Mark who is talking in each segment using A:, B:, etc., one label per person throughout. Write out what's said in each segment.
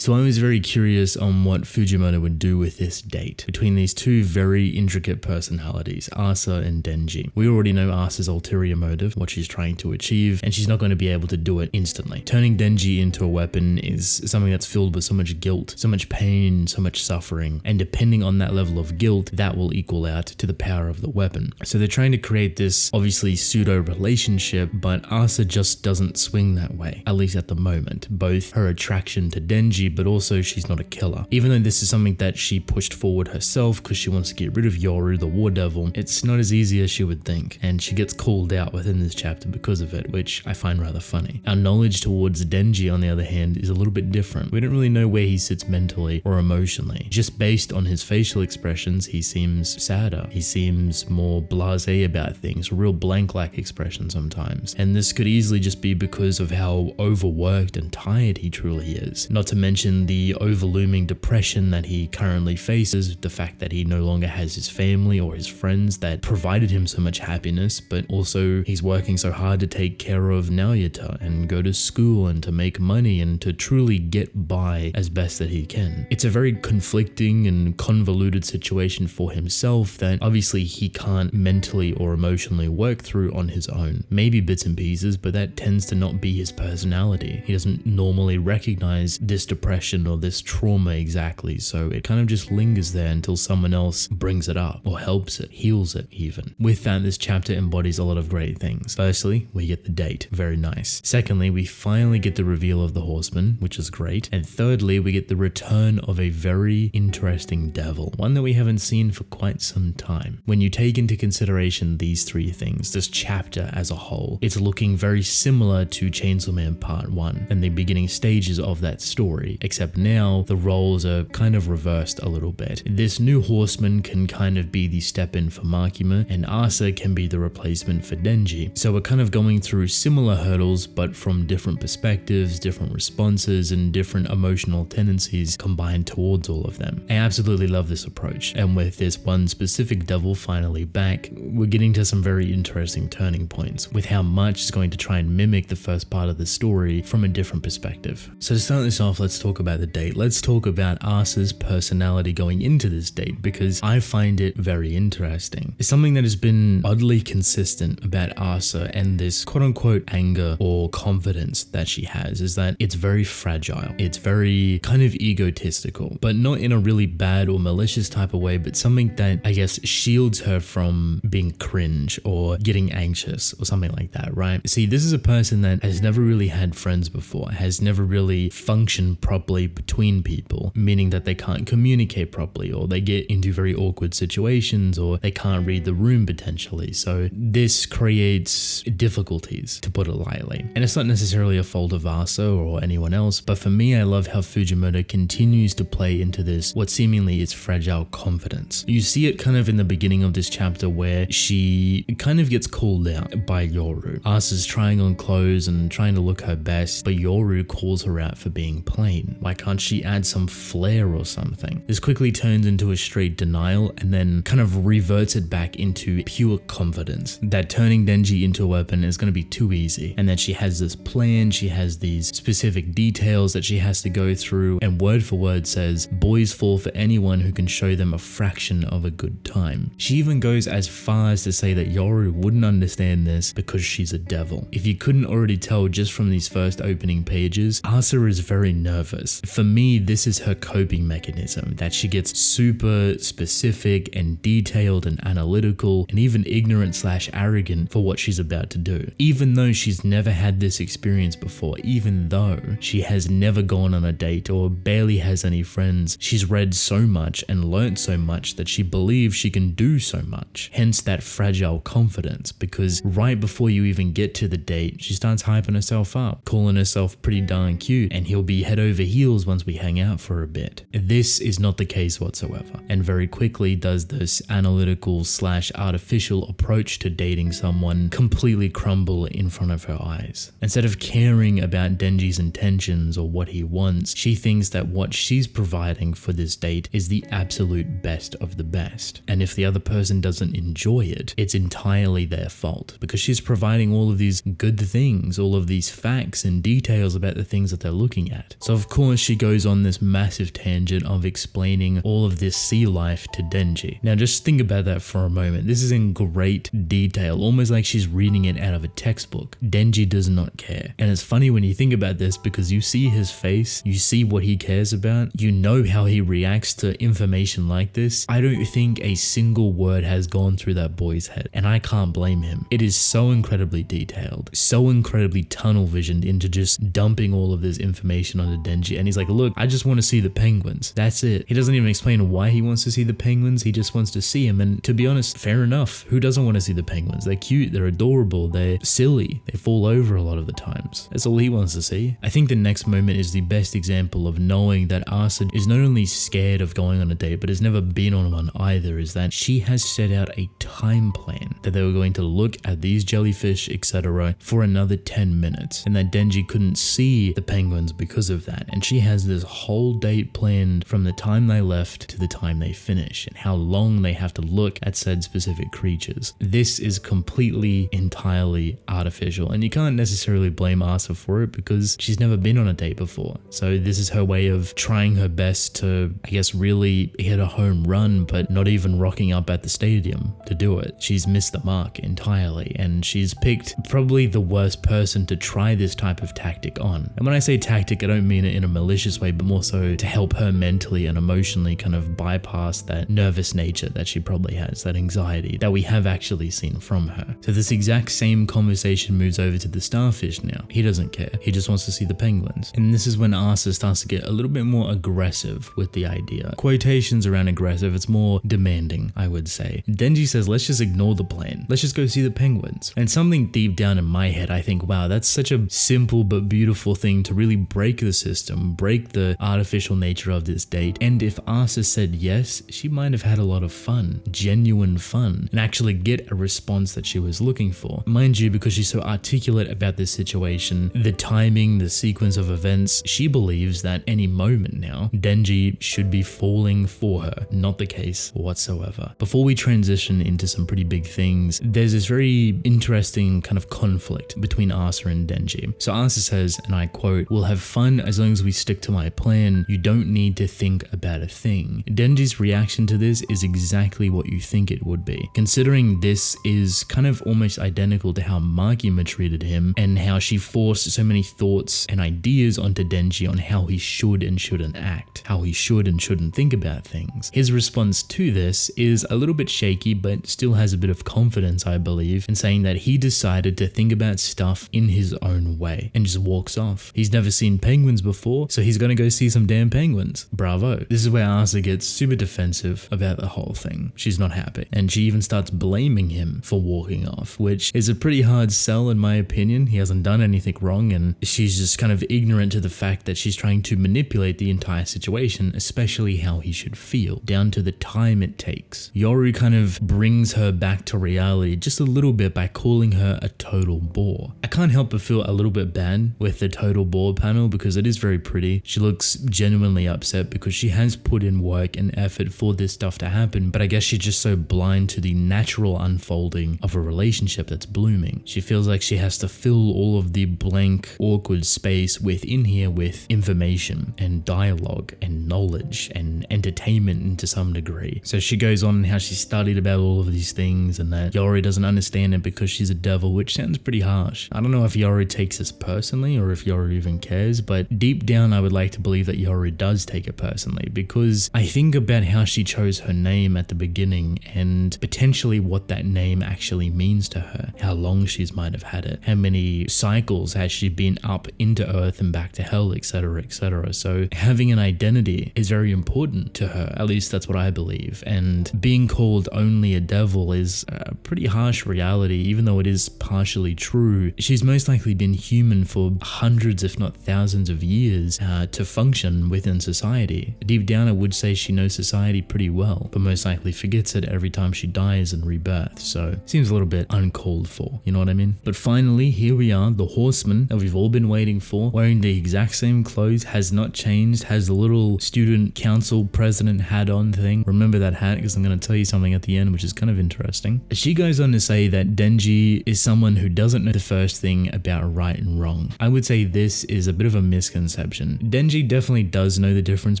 A: So I was very curious on what Fujimoto would do with this date between these two very intricate personalities, Asa and Denji. We already know Asa's ulterior motive, what she's trying to achieve, and she's not going to be able to do it instantly. Turning Denji into a weapon is something that's filled with so much guilt, so much pain, so much suffering, and depending on that level of guilt, that will equal out to the power of the weapon. So they're trying to create this obviously pseudo relationship, but Asa just doesn't swing that way, at least at the moment. Both her attraction to Denji, but also she's not a killer. Even though this is something that she pushed forward herself because she wants to get rid of Yoru, the war devil, it's not as easy as she would think, and she gets called out within this chapter because of it, which I find rather funny. Our knowledge towards Denji, on the other hand, is a little bit different. We don't really know where he sits mentally or emotionally. Just based on his facial expressions, he seems sadder. He seems more blasé about things, a real blank-like expression sometimes. And this could easily just be because of how overworked and tired he truly is. Not to mention the overlooming depression that he currently faces, the fact that he no longer has his family or his friends that provided him so much happiness, but also he's working so hard to take care of Naoyuta and go to school and to make money and to truly get by as best that he can. It's a very conflicting and convoluted situation for himself that obviously he can't mentally or emotionally work through on his own. Maybe bits and pieces, but that tends to not be his personality. He doesn't normally recognize this depression or this trauma exactly, so it kind of just lingers there until someone else brings it up or helps it, heals it even. With that, this chapter embodies a lot of great things. Firstly, we get the date, very nice. Secondly, we finally get the reveal of the horseman, which is great. And thirdly, we get the return of a very interesting devil, one that we haven't seen for quite some time. When you take into consideration these three things, this chapter as a whole, it's looking very similar to Chainsaw Man Part 1 and the beginning stages of that story, except now the roles are kind of reversed a little bit. This new horseman can kind of be the step in for Makima, and Asa can be the replacement for Denji. So we're kind of going through similar hurdles, but from different perspectives, different responses, and different emotional tendencies combined towards all of them. I absolutely love this approach, and with this one specific devil finally back, we're getting to some very interesting turning points with how much is going to try and mimic the first part of the story from a different perspective. So to start this off, let's talk about the date. Let's talk about Asa's personality going into this date, because I find it very interesting. It's something that has been oddly consistent about Asa and this quote-unquote anger or confidence that she has, is that it's very fragile. It's very kind of egotistical, but not in a really bad or malicious type of way, but something that I guess shields her from being cringe or getting anxious or something like that, right? See, this is a person that has never really had friends before, has never really functioned properly between people, meaning that they can't communicate properly, or they get into very awkward situations, or they can't read the room potentially. So this creates difficulties, to put it lightly. And it's not necessarily a fault of Asa or anyone else, but for me, I love how Fujimoto continues to play into this, what seemingly is fragile confidence. You see it kind of in the beginning of this chapter where she kind of gets called out by Yoru. Asa's trying on clothes and trying to look her best, but Yoru calls her out for being plain. Why can't she add some flair or something? This quickly turns into a straight denial and then kind of reverts it back into pure confidence that turning Denji into a weapon is going to be too easy, and that she has this plan, she has these specific details that she has to go through, and word for word says, boys fall for anyone who can show them a fraction of a good time. She even goes as far as to say that Yoru wouldn't understand this because she's a devil. If you couldn't already tell just from these first opening pages, Asa is very nervous. For me, this is her coping mechanism, that she gets super specific and detailed and analytical and even ignorant/arrogant for what she's about to do. Even though she's never had this experience before, even though she has never gone on a date or barely has any friends, she's read so much and learnt so much that she believes she can do so much. Hence that fragile confidence, because right before you even get to the date, she starts hyping herself up, calling herself pretty darn cute, and he'll be head over heels once we hang out for a bit. This is not the case whatsoever, and very quickly does this analytical/artificial approach to dating someone completely crumble in front of her eyes. Instead of caring about Denji's intentions or what he wants, she thinks that what she's providing for this date is the absolute best of the best. And if the other person doesn't enjoy it, it's entirely their fault, because she's providing all of these good things, all of these facts and details about the things that they're looking at. So of of course, she goes on this massive tangent of explaining all of this sea life to Denji. Now just think about that for a moment. This is in great detail, almost like she's reading it out of a textbook. Denji does not care. And it's funny when you think about this because you see his face, you see what he cares about, you know how he reacts to information like this. I don't think a single word has gone through that boy's head, and I can't blame him. It is so incredibly detailed, so incredibly tunnel visioned into just dumping all of this information onto Denji. And he's like, look, I just want to see the penguins. That's it. He doesn't even explain why he wants to see the penguins. He just wants to see them. And to be honest, fair enough. Who doesn't want to see the penguins? They're cute, they're adorable, they're silly, they fall over a lot of the times. That's all he wants to see. I think the next moment is the best example of knowing that Asa is not only scared of going on a date, but has never been on one either, is that she has set out a time plan that they were going to look at these jellyfish, etc. for another 10 minutes, and that Denji couldn't see the penguins because of that. And she has this whole date planned from the time they left to the time they finish, and how long they have to look at said specific creatures. This is completely, entirely artificial, and you can't necessarily blame Asa for it because she's never been on a date before. So this is her way of trying her best to, I guess, really hit a home run, but not even rocking up at the stadium to do it. She's missed the mark entirely, and she's picked probably the worst person to try this type of tactic on. And when I say tactic, I don't mean it in a malicious way, but more so to help her mentally and emotionally kind of bypass that nervous nature that she probably has, that anxiety that we have actually seen from her. So this exact same conversation moves over to the starfish now. He doesn't care. He just wants to see the penguins. And this is when Asa starts to get a little bit more aggressive with the idea. Quotations around aggressive, it's more demanding, I would say. Denji says, let's just ignore the plan. Let's just go see the penguins. And something deep down in my head, I think, wow, that's such a simple but beautiful thing to really break the system, break the artificial nature of this date. And if Asa said yes, she might have had a lot of fun, genuine fun, and actually get a response that she was looking for. Mind you, because she's so articulate about this situation, the timing, the sequence of events, she believes that any moment now, Denji should be falling for her. Not the case whatsoever. Before we transition into some pretty big things, there's this very interesting kind of conflict between Asa and Denji. So Asa says, and I quote, "We'll have fun as long as we stick to my plan. You don't need to think about a thing." Denji's reaction to this is exactly what you think it would be, considering this is kind of almost identical to how Makima treated him and how she forced so many thoughts and ideas onto Denji on how he should and shouldn't act, how he should and shouldn't think about things. His response to this is a little bit shaky, but still has a bit of confidence, I believe, in saying that he decided to think about stuff in his own way and just walks off. He's never seen penguins before, so he's gonna go see some damn penguins. Bravo. This is where Asa gets super defensive about the whole thing. She's not happy, and she even starts blaming him for walking off, which is a pretty hard sell in my opinion. He hasn't done anything wrong, and she's just kind of ignorant to the fact that she's trying to manipulate the entire situation, especially how he should feel, down to the time it takes. Yoru kind of brings her back to reality just a little bit by calling her a total bore. I can't help but feel a little bit bad with the total bore panel because it is very pretty. She looks genuinely upset because she has put in work and effort for this stuff to happen, but I guess she's just so blind to the natural unfolding of a relationship that's blooming. She feels like she has to fill all of the blank, awkward space within here with information and dialogue and knowledge and entertainment to some degree. So she goes on how she studied about all of these things and that Yoru doesn't understand it because she's a devil, which sounds pretty harsh. I don't know if Yoru takes this personally or if Yoru even cares, but deep down I would like to believe that Yoru does take it personally, because I think about how she chose her name at the beginning and potentially what that name actually means to her, how long she's might have had it, how many cycles has she been up into earth and back to hell, etc, etc. So having an identity is very important to her, at least that's what I believe, and being called only a devil is a pretty harsh reality. Even though it is partially true, she's most likely been human for hundreds if not thousands of years to function within society. Deep down I would say she knows society pretty well, but most likely forgets it every time she dies and rebirths, so seems a little bit uncalled for, you know what I mean? But finally, here we are, the horseman that we've all been waiting for, wearing the exact same clothes, has not changed, has the little student council president hat on thing. Remember that hat, because I'm going to tell you something at the end which is kind of interesting. She goes on to say that Denji is someone who doesn't know the first thing about right and wrong. I would say this is a bit of a misconception perception. Denji definitely does know the difference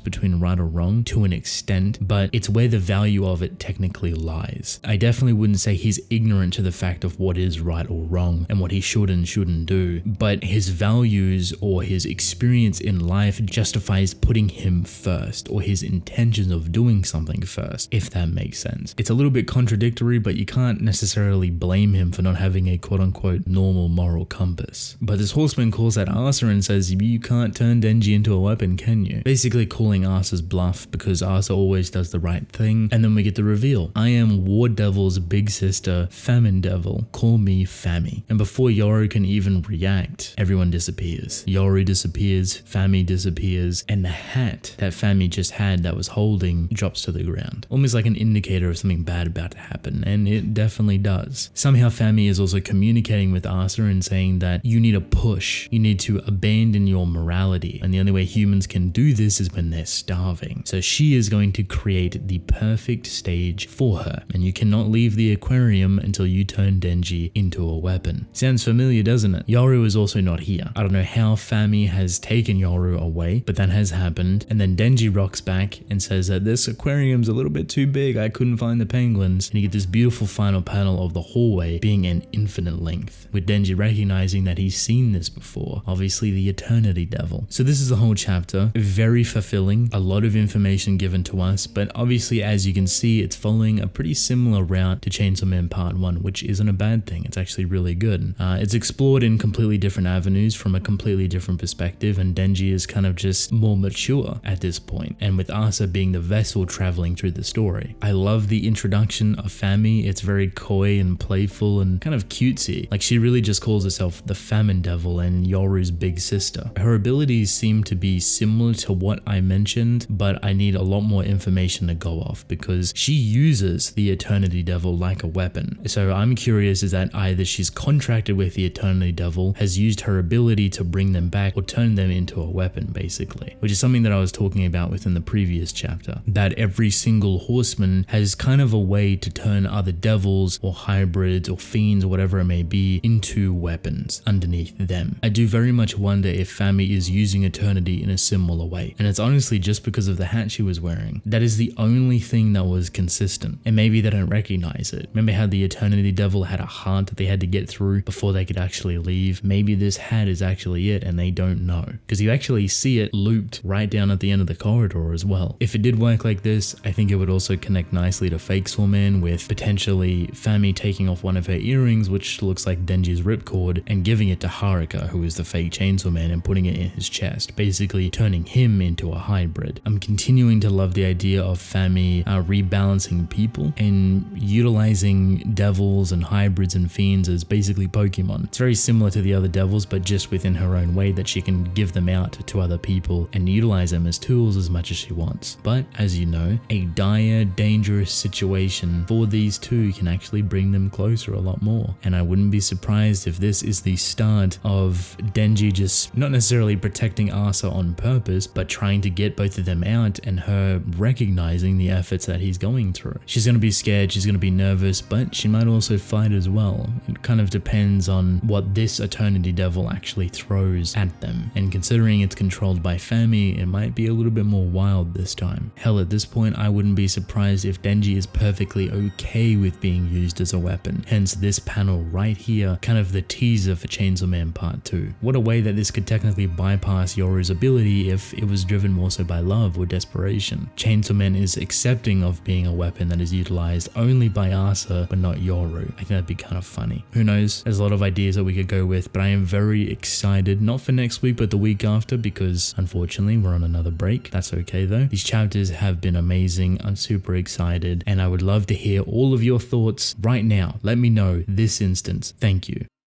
A: between right or wrong to an extent, but it's where the value of it technically lies. I definitely wouldn't say he's ignorant to the fact of what is right or wrong and what he should and shouldn't do, but his values or his experience in life justifies putting him first, or his intentions of doing something first, if that makes sense. It's a little bit contradictory, but you can't necessarily blame him for not having a quote-unquote normal moral compass. But this horseman calls out Asa and says, you can't turn Denji into a weapon, can you? Basically calling Asa's bluff because Asa always does the right thing. And then we get the reveal. I am War Devil's big sister, Famine Devil. Call me Fami. And before Yoru can even react, everyone disappears. Yoru disappears, Fami disappears, and the hat that Fami just had that was holding drops to the ground. Almost like an indicator of something bad about to happen, and it definitely does. Somehow Fami is also communicating with Asa and saying that you need a push. You need to abandon your morality, and the only way humans can do this is when they're starving. So she is going to create the perfect stage for her, and you cannot leave the aquarium until you turn Denji into a weapon. Sounds familiar, doesn't it? Yoru is also not here. I don't know how Fami has taken Yoru away, but that has happened, and then Denji rocks back and says that this aquarium's a little bit too big, I couldn't find the penguins, and you get this beautiful final panel of the hallway being an infinite length, with Denji recognizing that he's seen this before, obviously the Eternity Devil. So this is the whole chapter, very fulfilling, a lot of information given to us, but obviously as you can see it's following a pretty similar route to Chainsaw Man Part 1, which isn't a bad thing, it's actually really good. It's explored in completely different avenues from a completely different perspective, and Denji is kind of just more mature at this point, and with Asa being the vessel traveling through the story. I love the introduction of Fami. It's very coy and playful and kind of cutesy. Like she really just calls herself the Famine Devil and Yoru's big sister. Her abilities seem to be similar to what I mentioned, but I need a lot more information to go off because she uses the Eternity Devil like a weapon. So I'm curious is that either she's contracted with the Eternity Devil, has used her ability to bring them back, or turn them into a weapon basically, which is something that I was talking about within the previous chapter, that every single horseman has kind of a way to turn other devils or hybrids or fiends or whatever it may be into weapons underneath them. I do very much wonder if Fami is using Eternity in a similar way, and it's honestly just because of the hat she was wearing. That is the only thing that was consistent, and maybe they don't recognize it. Remember how the Eternity Devil had a heart that they had to get through before they could actually leave? Maybe this hat is actually it and they don't know, because you actually see it looped right down at the end of the corridor as well. If it did work like this, I think it would also connect nicely to Fake Saw Man, with potentially Fami taking off one of her earrings, which looks like Denji's ripcord, and giving it to Haruka, who is the fake Chainsaw Man, and putting it in his chest, basically turning him into a hybrid. I'm continuing to love the idea of Fami rebalancing people and utilizing devils and hybrids and fiends as basically Pokemon. It's very similar to the other devils, but just within her own way, that she can give them out to other people and utilize them as tools as much as she wants. But as you know, a dire, dangerous situation for these two can actually bring them closer a lot more. And I wouldn't be surprised if this is the start of Denji just not necessarily protecting Asa on purpose, but trying to get both of them out, and her recognizing the efforts that he's going through. She's going to be scared, she's going to be nervous, but she might also fight as well. It kind of depends on what this Eternity Devil actually throws at them. And considering it's controlled by Fami, it might be a little bit more wild this time. Hell, at this point, I wouldn't be surprised if Denji is perfectly okay with being used as a weapon. Hence this panel right here, kind of the teaser for Chainsaw Man Part 2. What a way that this could technically bypass Yoru's ability if it was driven more so by love or desperation. Chainsaw Man is accepting of being a weapon that is utilized only by Asa, but not Yoru. I think that'd be kind of funny. Who knows? There's a lot of ideas that we could go with, but I am very excited, not for next week, but the week after, because unfortunately we're on another break. That's okay though. These chapters have been amazing. I'm super excited, and I would love to hear all of your thoughts right now. Let me know this instant. Thank you.